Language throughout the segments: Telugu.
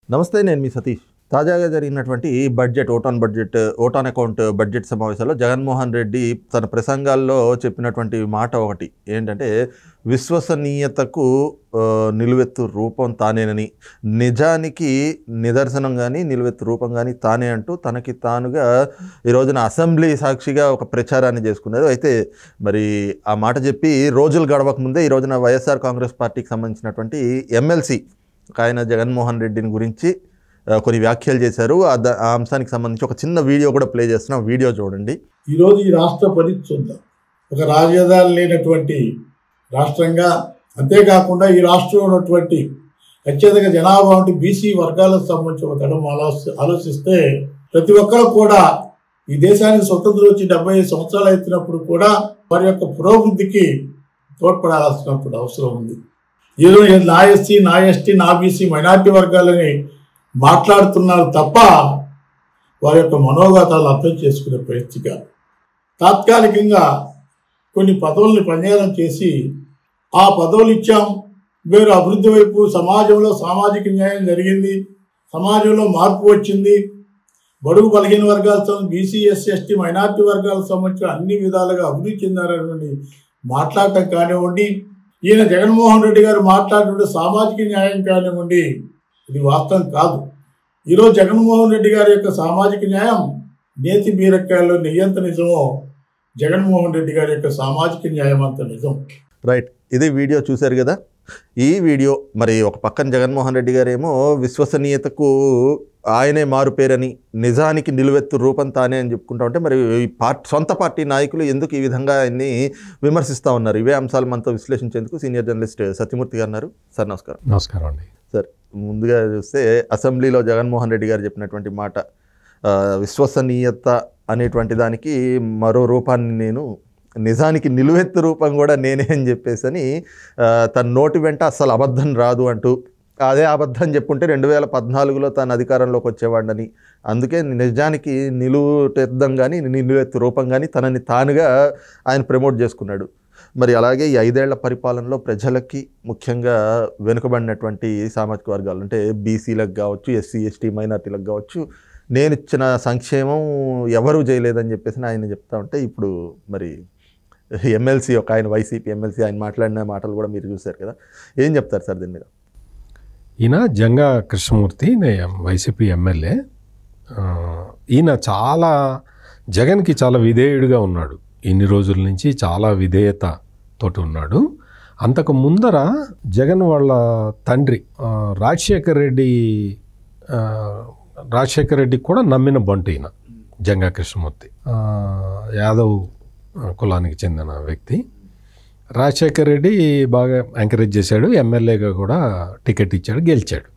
నమస్తే, నేను మీ సతీష్. తాజాగా జరిగినటువంటి budget vote on account budget సమావేశాల్లో జగన్మోహన్ రెడ్డి తన ప్రసంగాల్లో చెప్పినటువంటి మాట ఒకటి ఏంటంటే, విశ్వసనీయతకు నిలువెత్తు రూపం తానేనని, నిజానికి నిదర్శనం కానీ నిలువెత్తు రూపం కానీ తానే అంటూ తనకి తానుగా ఈ రోజున అసెంబ్లీ సాక్షిగా ఒక ప్రచారాన్ని చేసుకున్నారు. అయితే మరి ఆ మాట చెప్పి రోజులు గడవక ముందే ఈ రోజున వైఎస్ఆర్ కాంగ్రెస్ పార్టీకి సంబంధించినటువంటి ఎమ్మెల్సీ ఆయన జగన్మోహన్ రెడ్డిని గురించి కొన్ని వ్యాఖ్యలు చేశారు. ఆ అంశానికి సంబంధించి ఒక చిన్న వీడియో కూడా ప్లే చేస్తున్నాం. వీడియో చూడండి. ఈరోజు ఈ రాష్ట్ర పరిస్థితి చూద్దాం. ఒక రాజధాని లేనటువంటి రాష్ట్రంగా, అంతేకాకుండా ఈ రాష్ట్రంలో ఉన్నటువంటి అత్యధిక జనాభా ఉంటే బీసీ వర్గాలకు సంబంధించి ఒక తడం ఆలోచిస్తే ప్రతి ఒక్కరు కూడా ఈ దేశానికి స్వతంత్రం వచ్చి 75 సంవత్సరాలు అవుతున్నప్పుడు కూడా వారి యొక్క పురోభివృద్ధికి తోడ్పడాల్సినప్పుడు అవసరం ఉంది. ఈరోజు నా ఎస్సీ, నా ఎస్టీ, నా బీసీ, మైనార్టీ వర్గాలని మాట్లాడుతున్నారు తప్ప వారి యొక్క మనోగతాలు అర్థం చేసుకునే పరిస్థితి కాదు. తాత్కాలికంగా కొన్ని పదవుల్ని పనిచేయడం చేసి ఆ పదవులు ఇచ్చాం, వేరు అభివృద్ధి వైపు సమాజంలో సామాజిక న్యాయం జరిగింది, సమాజంలో మార్పు వచ్చింది, బడుగు బలహీన వర్గాలకు బీసీ, ఎస్సీ, ఎస్టీ, మైనార్టీ వర్గాలకు సంబంధించిన అన్ని విధాలుగా అభివృద్ధి చెందారని మాట్లాడటం కానివ్వండి, ఈయన జగన్మోహన్ రెడ్డి గారు మాట్లాడినటువంటి సామాజిక న్యాయం కానివ్వండి, ఇది వాస్తవం కాదు. ఈరోజు జగన్మోహన్ రెడ్డి గారి యొక్క సామాజిక న్యాయం నేతి బీరకాయల్లో నెయ్యంత నిజమో జగన్మోహన్ రెడ్డి గారి యొక్క సామాజిక న్యాయం అంత నిజం. రైట్, ఇది వీడియో చూశారు కదా. ఈ వీడియో మరి ఒక పక్కన జగన్మోహన్ రెడ్డి గారేమో విశ్వసనీయతకు ఆయనే మారుపేరని, నిజానికి నిలువెత్తు రూపం తానే అని చెప్పుకుంటా ఉంటే, మరి సొంత పార్టీ నాయకులు ఎందుకు ఈ విధంగా ఆయన్ని విమర్శిస్తూ ఉన్నారు? ఇవే అంశాలు మనతో విశ్లేషించేందుకు సీనియర్ జర్నలిస్ట్ సత్యమూర్తి గారు ఉన్నారు. సార్ నమస్కారం. నమస్కారం అండి. సార్, ముందుగా చూస్తే అసెంబ్లీలో జగన్మోహన్ రెడ్డి గారు చెప్పినటువంటి మాట, విశ్వసనీయత అనేటువంటి దానికి మరో రూపాన్ని నేను, నిజానికి నిలువెత్తు రూపం కూడా నేనే అని చెప్పేసి తన నోటి వెంట అస్సలు అబద్ధం రాదు అంటూ, అదే అబద్ధం చెప్పుంటే 2014లో తను అధికారంలోకి వచ్చేవాడని, అందుకే నిజానికి నిలువెత్తం కానీ నిలువెత్తు రూపం కానీ తనని తానుగా ఆయన ప్రమోట్ చేసుకున్నాడు. మరి అలాగే ఈ 5 ఏళ్ల పరిపాలనలో ప్రజలకి, ముఖ్యంగా వెనుకబడినటువంటి సామాజిక వర్గాలు అంటే బీసీలకు కావచ్చు, ఎస్సీ, ఎస్టీ, మైనార్టీలకు కావచ్చు, నేను ఇచ్చిన సంక్షేమం ఎవరూ చేయలేదని చెప్పేసి ఆయన చెప్తా ఉంటే, ఇప్పుడు మరి ఎమ్మెల్సీ ఆయన వైసీపీ ఎమ్మెల్సీ ఆయన మాట్లాడిన మాటలు కూడా మీరు చూశారు కదా. ఏం చెప్తారు సార్ దీని మీద? ఈయన జంగా కృష్ణమూర్తి, వైసీపీ ఎమ్మెల్యే. ఈయన జగన్కి చాలా విధేయుడిగా ఉన్నాడు. ఇన్ని రోజుల నుంచి చాలా విధేయతతోటి ఉన్నాడు. అంతకు ముందర జగన్ వాళ్ళ తండ్రి రాజశేఖర్ రెడ్డి కూడా నమ్మిన బంటు ఈయన జంగా కృష్ణమూర్తి. యాదవ్ కులానికి చెందిన వ్యక్తి. రాజశేఖర్ రెడ్డి బాగా ఎంకరేజ్ చేశాడు, ఎమ్మెల్యేగా కూడా టికెట్ ఇచ్చాడు, గెలిచాడు.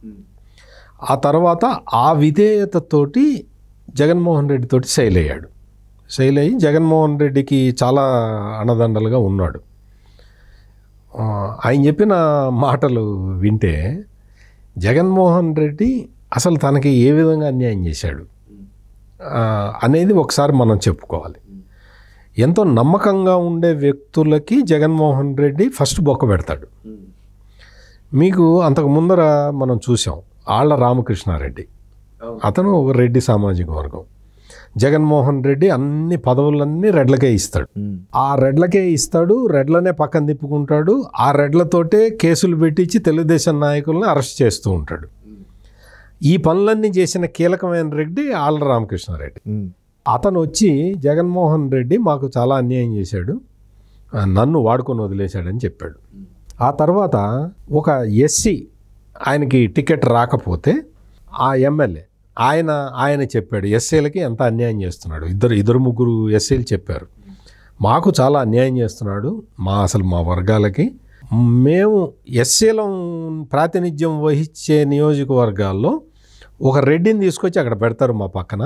ఆ తర్వాత ఆ విధేయతతోటి జగన్మోహన్ రెడ్డి తోటి సైల్ అయ్యి జగన్మోహన్ రెడ్డికి చాలా అన్నదండలుగా ఉన్నాడు. ఆయన చెప్పిన మాటలు వింటే జగన్మోహన్ రెడ్డి అసలు తనకి ఏ విధంగా అన్యాయం చేశాడు అనేది ఒకసారి మనం చెప్పుకోవాలి. ఎంతో నమ్మకంగా ఉండే వ్యక్తులకి జగన్మోహన్ రెడ్డి ఫస్ట్ బొక్క పెడతాడు. మీకు అంతకు ముందర మనం చూసాం, ఆళ్ల రామకృష్ణారెడ్డి, అతను ఒక రెడ్డి సామాజిక వర్గం. జగన్మోహన్ రెడ్డి అన్ని పదవులన్నీ రెడ్లకే ఇస్తాడు. ఆ రెడ్లకే ఇస్తాడు, రెడ్లనే పక్కన తిప్పుకుంటాడు. ఆ రెడ్లతోటే కేసులు పెట్టించి తెలుగుదేశం నాయకులను అరెస్ట్ చేస్తూ ఉంటాడు. ఈ పనులన్నీ చేసిన కీలకమైన రెడ్డి ఆళ్ల రామకృష్ణారెడ్డి. అతను వచ్చి జగన్మోహన్ రెడ్డి మాకు చాలా అన్యాయం చేశాడు, నన్ను వాడుకొని వదిలేశాడని చెప్పాడు. ఆ తర్వాత ఒక ఎస్సీ ఆయనకి టికెట్ రాకపోతే ఆ ఎమ్మెల్యే ఆయన చెప్పాడు ఎస్సీలకి ఎంత అన్యాయం చేస్తున్నాడు. ఇద్దరు ముగ్గురు ఎస్సీలు చెప్పారు, మాకు చాలా అన్యాయం చేస్తున్నాడు, అసలు మా వర్గాలకి. మేము ఎస్సీలం ప్రాతినిధ్యం వహించే నియోజకవర్గాల్లో ఒక రెడ్డిని తీసుకొచ్చి అక్కడ పెడతారు మా పక్కన,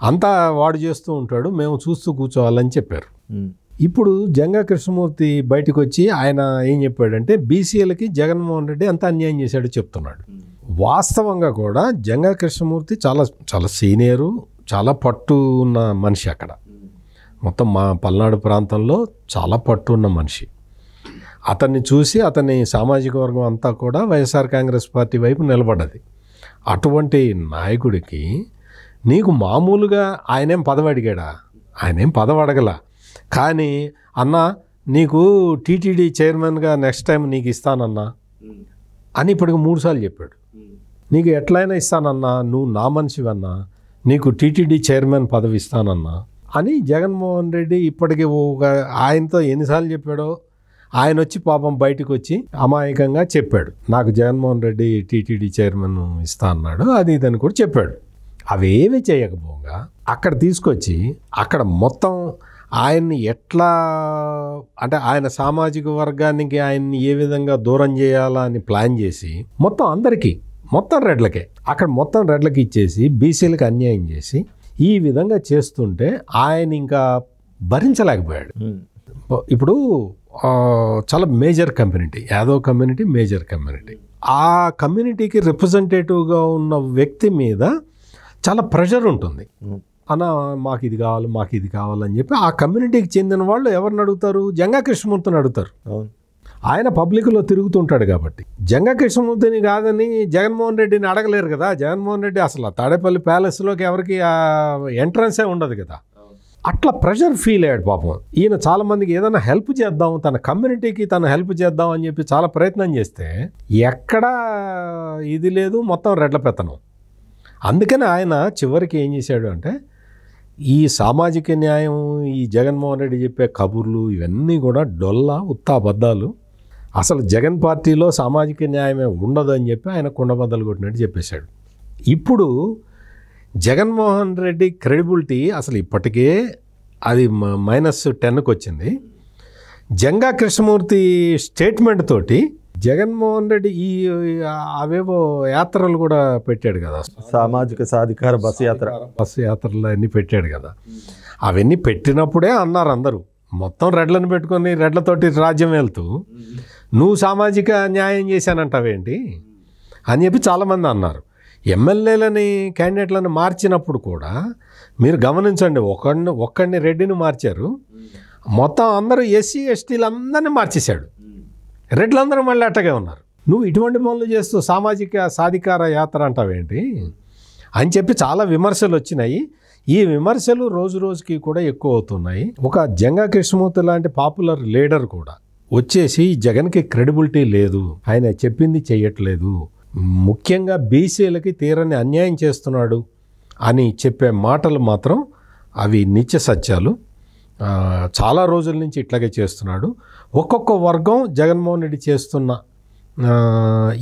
అంతా వాడు చేస్తూ ఉంటాడు, మేము చూస్తూ కూర్చోవాలని చెప్పారు. ఇప్పుడు జంగా కృష్ణమూర్తి బయటకు వచ్చి ఆయన ఏం చెప్పాడంటే, బీసీలకి జగన్మోహన్ రెడ్డి అంత అన్యాయం చేశాడు చెప్తున్నాడు. వాస్తవంగా కూడా జంగా కృష్ణమూర్తి చాలా చాలా సీనియరు, చాలా పట్టు ఉన్న మనిషి. అక్కడ మొత్తం మా పల్నాడు ప్రాంతంలో చాలా పట్టు ఉన్న మనిషి. అతన్ని చూసి అతని సామాజిక వర్గం అంతా కూడా వైఎస్ఆర్ కాంగ్రెస్ పార్టీ వైపు నిలబడ్డది. అటువంటి నాయకుడికి నీకు మామూలుగా ఆయనేం పదవి అడిగాడా? ఆయనేం పదవి అడగల. కానీ అన్న నీకు టీటీడీ చైర్మన్గా నెక్స్ట్ టైం నీకు ఇస్తానన్నా అని ఇప్పటికి 3 సార్లు చెప్పాడు. నీకు ఎట్లయినా ఇస్తానన్నా, నువ్వు నా మనిషివన్నా, నీకు టీటీడీ చైర్మన్ పదవి ఇస్తానన్నా అని జగన్మోహన్ రెడ్డి ఇప్పటికి ఆయనతో ఎన్నిసార్లు చెప్పాడో. ఆయన వచ్చి పాపం బయటకు వచ్చి అమాయకంగా చెప్పాడు, నాకు జగన్మోహన్ రెడ్డి టీటీడీ చైర్మన్ ఇస్తా అన్నాడు, అది ఇదని కూడా చెప్పాడు. అవేవి చేయకపోగా అక్కడ తీసుకొచ్చి అక్కడ మొత్తం ఆయన్ని ఎట్లా అంటే ఆయన సామాజిక వర్గానికి ఆయన్ని ఏ విధంగా దూరం చేయాలా అని ప్లాన్ చేసి మొత్తం అందరికీ, మొత్తం రెడ్లకే, అక్కడ మొత్తం రెడ్లకి ఇచ్చేసి బీసీలకు అన్యాయం చేసి ఈ విధంగా చేస్తుంటే ఆయన ఇంకా భరించలేకపోయాడు. ఇప్పుడు చాలా major community, Yadav community major community. ఆ కమ్యూనిటీకి రిప్రజెంటేటివ్గా ఉన్న వ్యక్తి మీద చాలా ప్రెషర్ ఉంటుంది. అన్న మాకు ఇది కావాలి, మాకు ఇది కావాలని చెప్పి ఆ కమ్యూనిటీకి చెందిన వాళ్ళు ఎవరిని అడుగుతారు? జంగా కృష్ణమూర్తిని అడుగుతారు. ఆయన పబ్లిక్లో తిరుగుతుంటాడు కాబట్టి. జంగా కృష్ణమూర్తిని కాదని జగన్మోహన్ రెడ్డిని అడగలేరు కదా. జగన్మోహన్ రెడ్డి అసలు తాడేపల్లి ప్యాలెస్లోకి ఎవరికి ఎంట్రన్సే ఉండదు కదా. అట్లా ప్రెషర్ ఫీల్ అయ్యాడు పాపం. ఈయన చాలామందికి ఏదైనా హెల్ప్ చేద్దాం, తన కమ్యూనిటీకి తను హెల్ప్ చేద్దాం అని చెప్పి చాలా ప్రయత్నం చేస్తే ఎక్కడా ఇది లేదు, మొత్తం రెడ్ల పెత్తనం. అందుకని ఆయన చివరికి ఏం చేశాడు అంటే ఈ సామాజిక న్యాయం, ఈ జగన్మోహన్ రెడ్డి చెప్పే కబుర్లు ఇవన్నీ కూడా డొల్లా ఉత్తాబద్దాలు, అసలు జగన్ పార్టీలో సామాజిక న్యాయమే ఉండదు అని చెప్పి ఆయన కుండబద్దలు కొట్టినట్టు చెప్పేశాడు. ఇప్పుడు జగన్మోహన్ రెడ్డి క్రెడిబిలిటీ అసలు ఇప్పటికే అది -10కి వచ్చింది. జంగా కృష్ణమూర్తి స్టేట్మెంట్ తోటి జగన్మోహన్ రెడ్డి అవేవో యాత్రలు కూడా పెట్టాడు కదా, సామాజిక సాధికార బస్సు యాత్రలు అన్నీ పెట్టాడు కదా. అవన్నీ పెట్టినప్పుడే అన్నారు అందరూ, మొత్తం రెడ్లను పెట్టుకొని రెడ్లతోటి రాజ్యం వెళ్తూ నువ్వు సామాజిక న్యాయం చేశానంటావేంటి అని చెప్పి చాలామంది అన్నారు. ఎమ్మెల్యేలని క్యాండిడేట్లను మార్చినప్పుడు కూడా మీరు గమనించండి, ఒక్కడిని రెడ్డిని మార్చారు, మొత్తం అందరూ ఎస్సీ ఎస్టీలు అందరినీ మార్చేశాడు. రెడ్లందరూ మళ్ళీ అట్టగే ఉన్నారు. నువ్వు ఇటువంటి పనులు చేస్తూ సామాజిక సాధికార యాత్ర అంటావేంటి అని చెప్పి చాలా విమర్శలు వచ్చినాయి. ఈ విమర్శలు రోజు రోజుకి కూడా ఎక్కువ అవుతున్నాయి. ఒక జంగా కృష్ణమూర్తి లాంటి పాపులర్ లీడర్ కూడా వచ్చేసి జగన్కి క్రెడిబిలిటీ లేదు, ఆయన చెప్పింది చెయ్యట్లేదు, ముఖ్యంగా బీసీలకి తీరని అన్యాయం చేస్తున్నాడు అని చెప్పే మాటలు మాత్రం అవి నిత్య సత్యాలు. చాలా రోజుల నుంచి ఇట్లాగే చేస్తున్నాడు. ఒక్కొక్క వర్గం జగన్మోహన్ రెడ్డి చేస్తున్న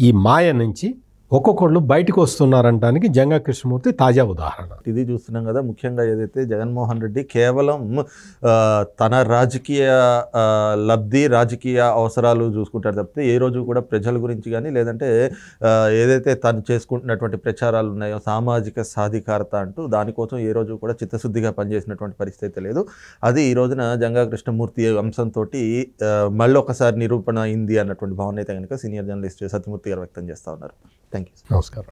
ఈ మాయ నుంచి ఒక్కొక్కళ్ళు బయటకు వస్తున్నారంటానికి జంగా కృష్ణమూర్తి తాజా ఉదాహరణ. ఇది చూస్తున్నాం కదా. ముఖ్యంగా ఏదైతే జగన్మోహన్ రెడ్డి కేవలం తన రాజకీయ లబ్ధి, రాజకీయ అవసరాలు చూసుకుంటారు తప్పితే ఏ రోజు కూడా ప్రజల గురించి కానీ లేదంటే ఏదైతే తను చేసుకుంటున్నటువంటి ప్రచారాలు ఉన్నాయో సామాజిక సాధికారత అంటూ దానికోసం ఏ రోజు కూడా చిత్తశుద్ధిగా పనిచేసినటువంటి పరిస్థితి లేదు. అది ఈ రోజున జంగా కృష్ణమూర్తి అంశంతో మళ్ళీ ఒకసారి నిరూపణ అయింది అన్నటువంటి భావన అయితే కనుక సీనియర్ జర్నలిస్ట్ సత్యమూర్తి గారు వ్యక్తం చేస్తూ ఉన్నారు. Thank you. నమస్కారం.